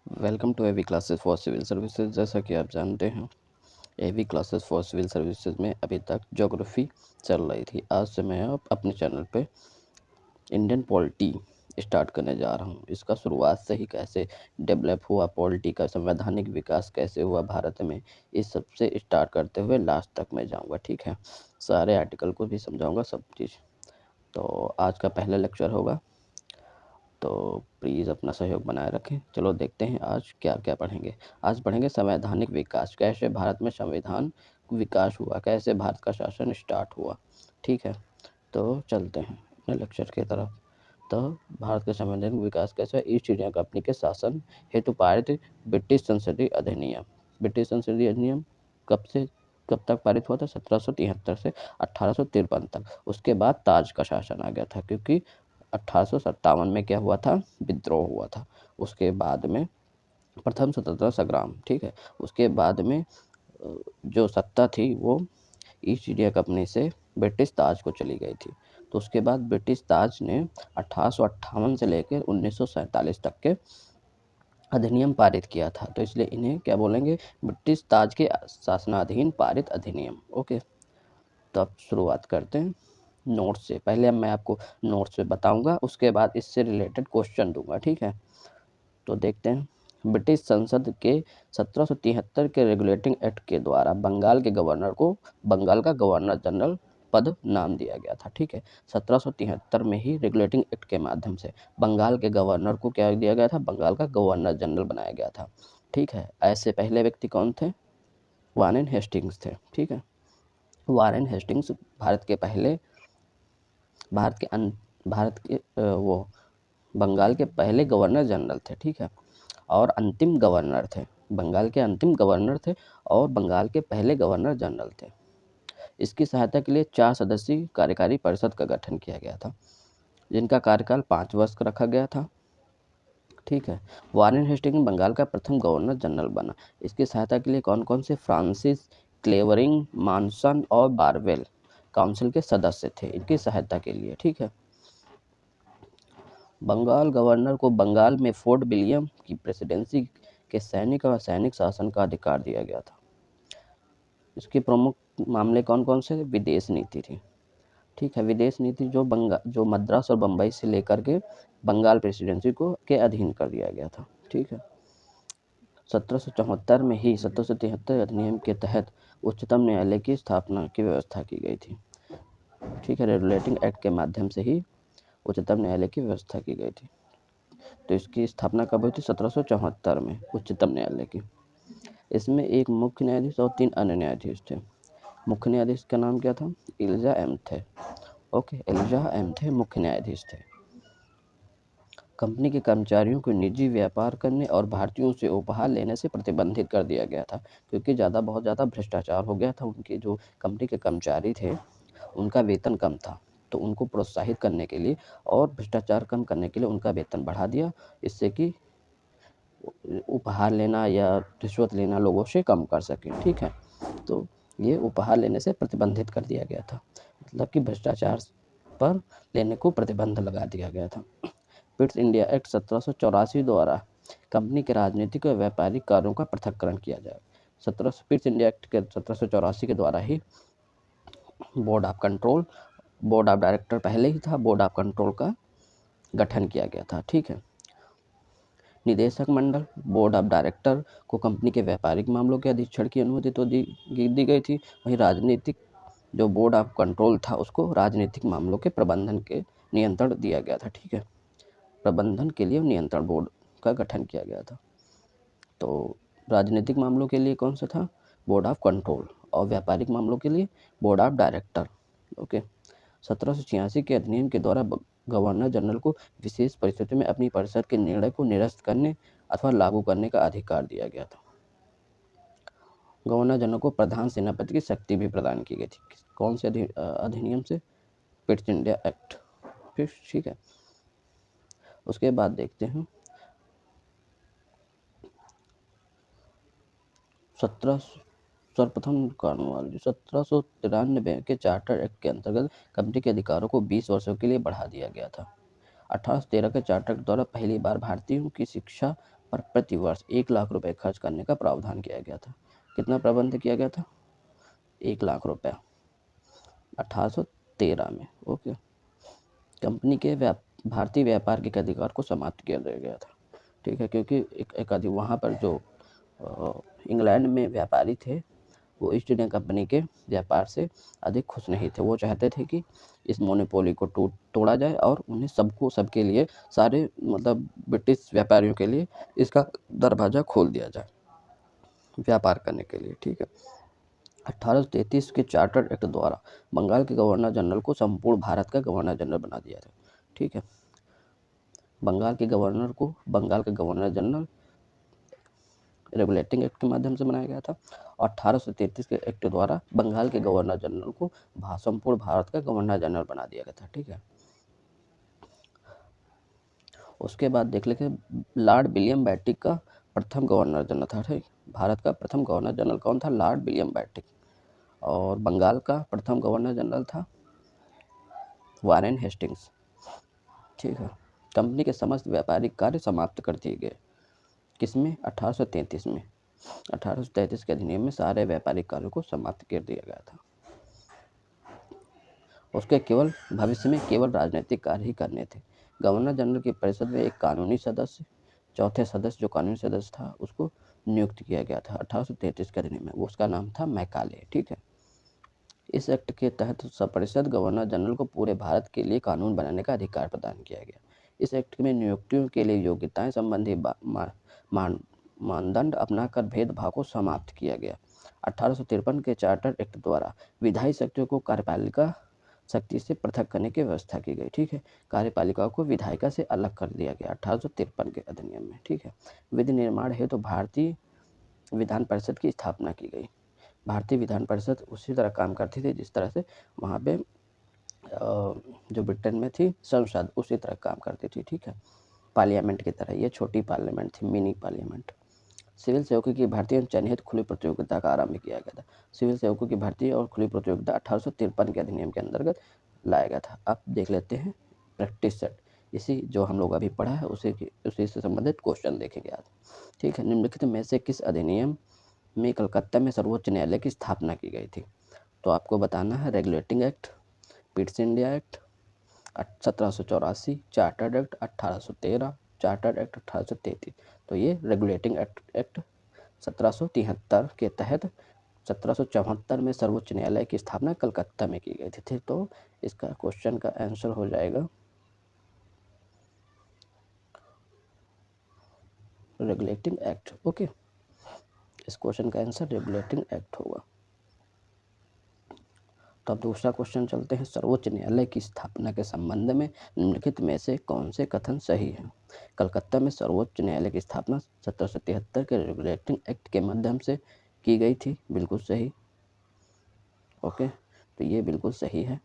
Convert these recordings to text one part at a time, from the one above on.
Welcome to AV classes for civil services. जैसा कि आप जानते हैं, AV classes for civil services में अभी तक ज्योग्राफी चल रही थी। आज से मैं अपने चैनल पे इंडियन पॉलिटी स्टार्ट करने जा रहा हूँ। इसका शुरुआत से ही कैसे डेवलप हुआ, पॉलिटी का संवैधानिक विकास कैसे हुआ भारत में, इस सब से स्टार्ट करते हुए लास्ट तक मैं जाऊँगा। ठीक है, सारे आर्टिकल को भी समझाऊँगा, सब चीज़। तो आज का पहला लेक्चर होगा, तो प्लीज़ अपना सहयोग बनाए रखें। चलो देखते हैं आज क्या क्या पढ़ेंगे। आज पढ़ेंगे संवैधानिक विकास, कैसे भारत में संविधान विकास हुआ, कैसे भारत का शासन स्टार्ट हुआ। ठीक है, तो चलते हैं अपने लेक्चर की तरफ। तो भारत के संवैधानिक विकास कैसे, ईस्ट इंडिया कंपनी के शासन हेतु पारित ब्रिटिश संसदीय अधिनियम। ब्रिटिश संसदीय अधिनियम कब तक पारित हुआ था? 1773 से 1853 तक। उसके बाद ताज का शासन आ गया था, क्योंकि 1857 में क्या हुआ था? विद्रोह हुआ था। उसके बाद में प्रथम स्वतंत्रता संग्राम। ठीक है, उसके बाद में जो सत्ता थी वो ईस्ट इंडिया कंपनी से ब्रिटिश ताज को चली गई थी। तो उसके बाद ब्रिटिश ताज ने 1858 से लेकर 1947 तक के अधिनियम पारित किया था। तो इसलिए इन्हें क्या बोलेंगे? ब्रिटिश ताज के शासनाधीन पारित अधिनियम। ओके, तो अब शुरुआत करते हैं नोट्स से। पहले मैं आपको नोट्स से बताऊंगा, उसके बाद इससे रिलेटेड क्वेश्चन दूंगा। ठीक है, तो देखते हैं। ब्रिटिश संसद के 1773 के रेगुलेटिंग एक्ट के द्वारा बंगाल के गवर्नर को बंगाल का गवर्नर जनरल पद नाम दिया गया था। ठीक है, 1773 में ही रेगुलेटिंग एक्ट के माध्यम से बंगाल के गवर्नर को क्या दिया गया था? बंगाल का गवर्नर जनरल बनाया गया था। ठीक है, ऐसे पहले व्यक्ति कौन थे? वारेन हेस्टिंग्स थे। ठीक है, वारेन हेस्टिंग्स भारत के वो बंगाल के पहले गवर्नर जनरल थे। ठीक है, और अंतिम गवर्नर थे, बंगाल के अंतिम गवर्नर थे और बंगाल के पहले गवर्नर जनरल थे। इसकी सहायता के लिए 4 सदस्यीय कार्यकारी परिषद का गठन किया गया था, जिनका कार्यकाल 5 वर्ष का रखा गया था। ठीक है, वारेन हेस्टिंग्स बंगाल का प्रथम गवर्नर जनरल बना। इसकी सहायता के लिए कौन कौन से? फ्रांसिस क्लेवरिंग, मानसन और बारवेल काउंसिल के सदस्य थे इनकी सहायता के लिए। ठीक है, बंगाल गवर्नर को बंगाल में फोर्ट विलियम की प्रेसिडेंसी के सैनिक और सैनिक शासन का अधिकार दिया गया था। इसके प्रमुख मामले कौन कौन से? विदेश नीति थी। ठीक है, विदेश नीति जो मद्रास और बम्बई से लेकर के बंगाल प्रेसिडेंसी को के अधीन कर दिया गया था। ठीक है, 1774 में ही 1773 अधिनियम के तहत उच्चतम न्यायालय की स्थापना की व्यवस्था की गई थी। ठीक है, रेगुलेटिंग एक्ट के माध्यम से ही उच्चतम न्यायालय की व्यवस्था की गई थी। तो इसकी स्थापना कब हुई थी? 1774 में उच्चतम न्यायालय की। इसमें एक मुख्य न्यायाधीश और 3 अन्य न्यायाधीश थे। मुख्य न्यायाधीश का नाम क्या था? एलिजा एम थे। ओके, एलिजा एम थे, मुख्य न्यायाधीश थे। कंपनी के कर्मचारियों को निजी व्यापार करने और भारतीयों से उपहार लेने से प्रतिबंधित कर दिया गया था, क्योंकि बहुत ज़्यादा भ्रष्टाचार हो गया था। उनके जो कंपनी के कर्मचारी थे, उनका वेतन कम था, तो उनको प्रोत्साहित करने के लिए और भ्रष्टाचार कम करने के लिए उनका वेतन बढ़ा दिया, इससे कि उपहार लेना या रिश्वत लेना लोगों से कम कर सकें। ठीक है, तो ये उपहार लेने से प्रतिबंधित कर दिया गया था, मतलब कि भ्रष्टाचार पर लेने को प्रतिबंध लगा दिया गया था। पिट्स इंडिया एक्ट 1784 द्वारा कंपनी के राजनीतिक और व्यापारिक कार्यों का पृथक्करण किया जाए। पिट्स इंडिया एक्ट के 1784 के द्वारा ही बोर्ड ऑफ डायरेक्टर पहले ही था, बोर्ड ऑफ कंट्रोल का गठन किया गया था। ठीक है, निदेशक मंडल, बोर्ड ऑफ डायरेक्टर को कंपनी के व्यापारिक मामलों के अधीक्षण की अनुमति तो दी गई थी। वहीं राजनीतिक जो बोर्ड ऑफ कंट्रोल था, उसको राजनीतिक मामलों के प्रबंधन के नियंत्रण दिया गया था। ठीक है, प्रबंधन के लिए नियंत्रण बोर्ड का गठन किया गया था। तो राजनीतिक मामलों के लिए कौन सा था? बोर्ड ऑफ कंट्रोल, और व्यापारिक मामलों के लिए बोर्ड ऑफ डायरेक्टर। ओके, 1786 के अधिनियम के द्वारा गवर्नर जनरल को विशेष परिस्थितियों में अपनी परिषद के निर्णय को निरस्त करने अथवा लागू करने का अधिकार दिया गया था। गवर्नर जनरल को प्रधान सेनापति की शक्ति भी प्रदान की गई थी। कौन से अधिनियम से? Pitt's India act. फिर ठीक है, उसके बाद देखते हैं सर्वप्रथम कानून 1793 के चार्टर एक्ट के अंतर्गत कंपनी के अधिकारों को 20 वर्षों के लिए बढ़ा दिया गया था। 1813 के चार्टर के द्वारा पहली बार भारतीयों की शिक्षा पर प्रति वर्ष 1 लाख रुपए खर्च करने का प्रावधान किया गया था। कितना प्रबंध किया गया था? 1 लाख रुपए 1813 में। ओके। कंपनी के भारतीय व्यापार के अधिकार को समाप्त कर दिया गया था। ठीक है, क्योंकि एक वहाँ पर जो इंग्लैंड में व्यापारी थे वो ईस्ट इंडिया कंपनी के व्यापार से अधिक खुश नहीं थे। वो चाहते थे कि इस मोनोपोली को तोड़ा जाए और उन्हें सबके लिए, सारे मतलब ब्रिटिश व्यापारियों के लिए इसका दरवाज़ा खोल दिया जाए व्यापार करने के लिए। ठीक है। 1833 के चार्टर एक्ट द्वारा बंगाल के गवर्नर जनरल को संपूर्ण भारत का गवर्नर जनरल बना दिया था। ठीक है। बंगाल के गवर्नर जनरल रेगुलेटिंग एक्ट के माध्यम से बनाया गया था। 1833 के एक्ट द्वारा बंगाल के गवर्नर जनरल को संपूर्ण भारत का गवर्नर जनरल बना दिया गया था। ठीक है। उसके बाद देख लेते हैं, लॉर्ड विलियम बेंटिक का प्रथम गवर्नर जनरल था। ठीक, भारत का प्रथम गवर्नर जनरल कौन था? Lord William Bentinck. और बंगाल का प्रथम गवर्नर जनरल था वारेन हेस्टिंग्स। ठीक है। कंपनी के समस्त व्यापारिक कार्य समाप्त कर दिए गए। किसमें? 1833 में। 1833 के अधिनियम में सारे व्यापारिक कार्यों को समाप्त कर दिया गया था। उसके केवल भविष्य में केवल राजनीतिक कार्य ही करने थे। गवर्नर जनरल की परिषद में एक कानूनी सदस्य, चौथे सदस्य जो कानूनी सदस्य था उसको नियुक्त किया गया था 1833 के अधिनियम में। वो उसका नाम था मैकाले। ठीक है। इस एक्ट के तहत परिषद गवर्नर जनरल को पूरे भारत के लिए कानून बनाने का अधिकार प्रदान किया गया। इस एक्ट में नियुक्तियों के लिए योग्यताएं संबंधी मानदंड अपनाकर भेदभाव को समाप्त किया गया। 1853 के चार्टर एक्ट द्वारा विधायी शक्तियों को कार्यपालिका शक्ति से पृथक करने की व्यवस्था की गई। ठीक है। कार्यपालिका को विधायिका से अलग कर दिया गया 1853 के अधिनियम में। ठीक है। विधि निर्माण हेतु भारतीय विधान परिषद की स्थापना की गई। भारतीय विधान परिषद उसी तरह काम करती थी जिस तरह से वहाँ पे जो ब्रिटेन में थी संसद उसी तरह काम करती थी। ठीक है। पार्लियामेंट की तरह ये छोटी पार्लियामेंट थी, मिनी पार्लियामेंट। सिविल सेवकों की भर्ती एवं चयनित खुली प्रतियोगिता का आरंभ किया गया था। सिविल सेवकों की भर्ती और खुली प्रतियोगिता 1853 के अधिनियम के अंतर्गत लाया गया था। अब देख लेते हैं प्रैक्टिस सेट। इसी जो हम लोग अभी पढ़ा है उसी से संबंधित क्वेश्चन देखेंगे आज। ठीक है। निम्नलिखित में से किस अधिनियम में कलकत्ता में सर्वोच्च न्यायालय की स्थापना की गई थी? तो आपको बताना है regulating act, Pitt's India act 1784, chartered act 1813, chartered act 1833। तो ये रेगुलेटिंग एक्ट 1773 के तहत 1774 में सर्वोच्च न्यायालय की स्थापना कलकत्ता में की गई थी। तो इसका क्वेश्चन का आंसर हो जाएगा रेगुलेटिंग एक्ट। ओके, इस क्वेश्चन का आंसर रेगुलेटिंग एक्ट होगा। तो अब दूसरा क्वेश्चन चलते हैं। सर्वोच्च न्यायालय की स्थापना के संबंध में निम्नलिखित में से कौन से कथन सही है? कलकत्ता में सर्वोच्च न्यायालय की स्थापना 1773 के रेगुलेटिंग एक्ट के माध्यम से की गई थी। बिल्कुल सही। ओके, तो ये बिल्कुल सही है।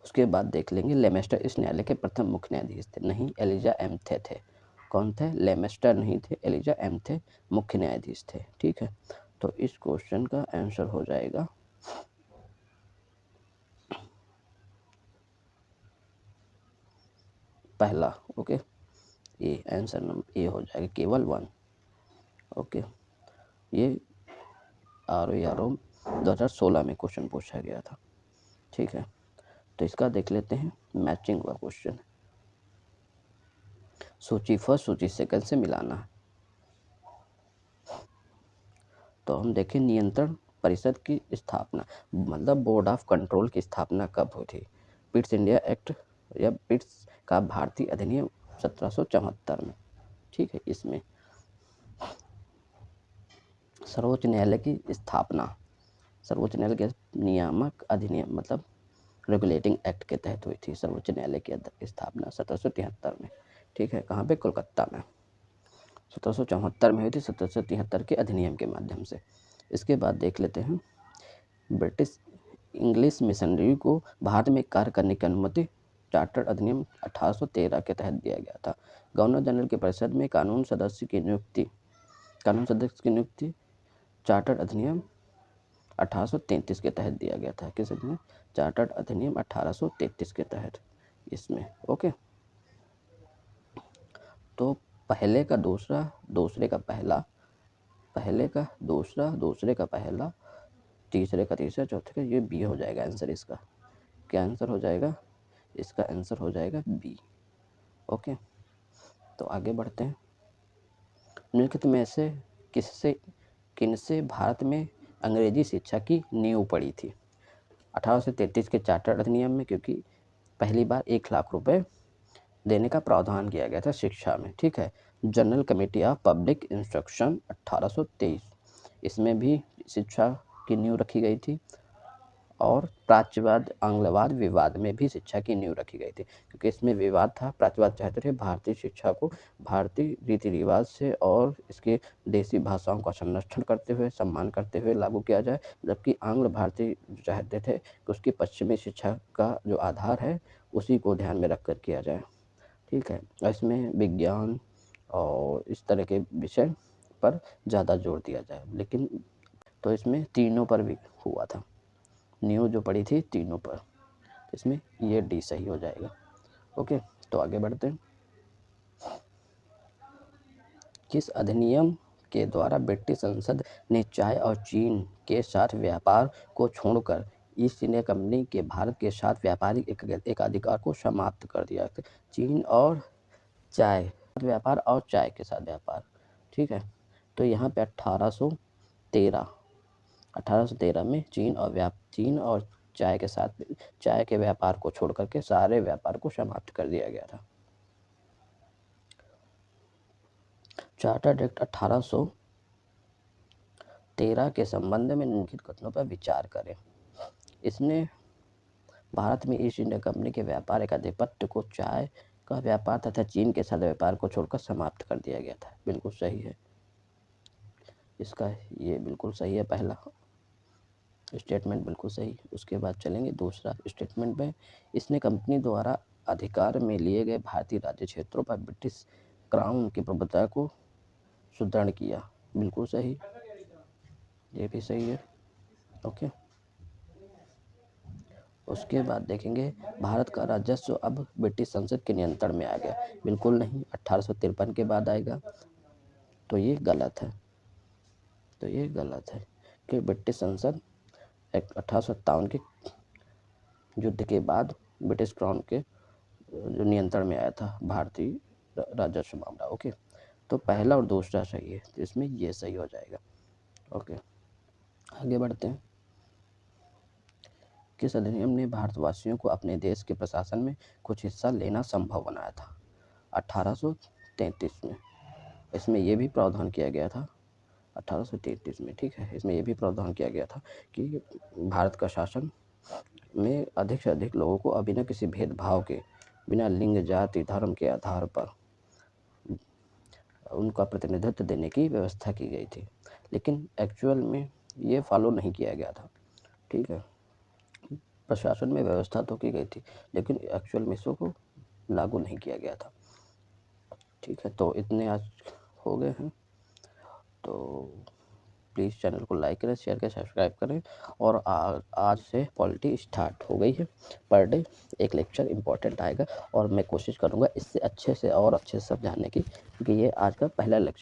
उसके बाद देख लेंगे लेमेस्टर इस न्यायालय के प्रथम मुख्य न्यायाधीश थे। नहीं, एलिजा एम्थे थे। कौन थे? लेमेस्टर नहीं थे, एलिजा एम्थे मुख्य न्यायाधीश थे। ठीक है। तो इस क्वेश्चन का आंसर हो जाएगा पहला। ओके, ये आंसर नंबर ए हो जाएगा, केवल 1। ओके, ये RO 2016 में क्वेश्चन पूछा गया था। ठीक है। तो इसका देख लेते हैं मैचिंग हुआ क्वेश्चन। सूची फर्स्ट सूची सेकंड से मिलाना है। तो हम देखें नियंत्रण परिषद की स्थापना, मतलब बोर्ड ऑफ कंट्रोल की स्थापना कब हुई थी? पिट्स इंडिया एक्ट या पिट्स का भारतीय अधिनियम 1774 में। ठीक है। इसमें सर्वोच्च न्यायालय की स्थापना सर्वोच्च न्यायालय के नियामक अधिनियम मतलब रेगुलेटिंग एक्ट के तहत हुई थी। सर्वोच्च न्यायालय की स्थापना 1773 में। ठीक है। कहाँ पे? कोलकाता में। 1774 में हुई थी, 1773 के अधिनियम के माध्यम से। इसके बाद देख लेते हैं ब्रिटिश इंग्लिश मिशनरी को भारत में कार्य करने की अनुमति चार्टर अधिनियम 1813 के तहत दिया गया था। गवर्नर जनरल की परिषद में कानून सदस्य की नियुक्ति चार्टर अधिनियम 1833 के तहत दिया गया था। किस अधिनियम? चार्टर अधिनियम 1833 के तहत इसमें। ओके, तो पहले का दूसरा, दूसरे का पहला, पहले का दूसरा, दूसरे का पहला, तीसरे का तीसरा, चौथे का, ये बी हो जाएगा आंसर इसका। क्या आंसर हो जाएगा? इसका आंसर हो जाएगा बी। ओके, तो आगे बढ़ते हैं। निम्नलिखित में से किससे किनसे भारत में अंग्रेजी शिक्षा की नींव पड़ी थी? 1833 के चार्टर अधिनियम में, क्योंकि पहली बार 1 लाख रुपए देने का प्रावधान किया गया था शिक्षा में, ठीक है। General committee of public instruction 1823, इसमें भी शिक्षा की नींव रखी गई थी। और प्राच्यवाद आंग्लवाद विवाद में भी शिक्षा की नींव रखी गई थी, क्योंकि इसमें विवाद था। प्राच्यवाद चाहते थे भारतीय शिक्षा को भारतीय रीति रिवाज से और इसके देसी भाषाओं का संरक्षण करते हुए, सम्मान करते हुए लागू किया जाए, जबकि आंग्ल भारतीय चाहते थे कि उसकी पश्चिमी शिक्षा का जो आधार है उसी को ध्यान में रख कर किया जाए, ठीक है। इसमें विज्ञान और इस तरह के विषय पर ज़्यादा जोर दिया जाए, लेकिन तो इसमें तीनों पर भी हुआ था, नींव जो पड़ी थी तीनों पर। इसमें ये डी सही हो जाएगा। ओके, तो आगे बढ़ते हैं। किस अधिनियम के द्वारा ब्रिटिश संसद ने चाय और चीन के साथ व्यापार को छोड़कर ईस्ट इंडिया कंपनी के भारत के साथ व्यापारिक एकाधिकार को समाप्त कर दिया? चीन और चाय व्यापार और चाय के साथ व्यापार, ठीक है। तो यहाँ पे 1813 में चीन और चाय के साथ चाय के व्यापार को छोड़ करके सारे व्यापार को समाप्त कर दिया गया था। चार्टर एक्ट 1813 के संबंध में निम्नलिखित कथनों पर विचार करें। इसने भारत में ईस्ट इंडिया कंपनी के व्यापार एकाधिपत्य को चाय का व्यापार तथा चीन के साथ व्यापार को छोड़कर समाप्त कर दिया गया था। बिल्कुल सही है इसका, ये बिल्कुल सही है, पहला स्टेटमेंट बिल्कुल सही। उसके बाद चलेंगे दूसरा स्टेटमेंट में। इसने कंपनी द्वारा अधिकार में लिए गए भारतीय राज्य क्षेत्रों पर ब्रिटिश क्राउन की प्रभुता को सुदृढ़ किया। बिल्कुल सही, ये भी सही है। ओके, उसके बाद देखेंगे भारत का राजस्व अब ब्रिटिश संसद के नियंत्रण में आ गया। बिल्कुल नहीं, 1853 के बाद आएगा, तो ये गलत है। कि ब्रिटिश संसद 1857 के युद्ध के बाद ब्रिटिश क्राउन के जो नियंत्रण में आया था भारतीय राजस्व मामला। ओके, तो पहला और दूसरा सही है, तो इसमें ये सही हो जाएगा। ओके, आगे बढ़ते हैं। किस अधिनियम ने भारतवासियों को अपने देश के प्रशासन में कुछ हिस्सा लेना संभव बनाया था? 1833 में। इसमें यह भी प्रावधान किया गया था 1833 में, ठीक है। इसमें यह भी प्रावधान किया गया था कि भारत का शासन में अधिक से अधिक लोगों को बिना किसी भेदभाव के, बिना लिंग जाति धर्म के आधार पर उनका प्रतिनिधित्व देने की व्यवस्था की गई थी, लेकिन एक्चुअल में ये फॉलो नहीं किया गया था, ठीक है। प्रशासन में व्यवस्था तो की गई थी, लेकिन एक्चुअल में इसको लागू नहीं किया गया था, ठीक है। तो इतने आज हो गए हैं, तो प्लीज़ चैनल को लाइक करें, शेयर करें, सब्सक्राइब करें। और आज से पॉलिटी स्टार्ट हो गई है। पर डे एक लेक्चर इम्पोर्टेंट आएगा और मैं कोशिश करूँगा इससे अच्छे से और अच्छे से समझाने की, क्योंकि ये आज का पहला लेक्चर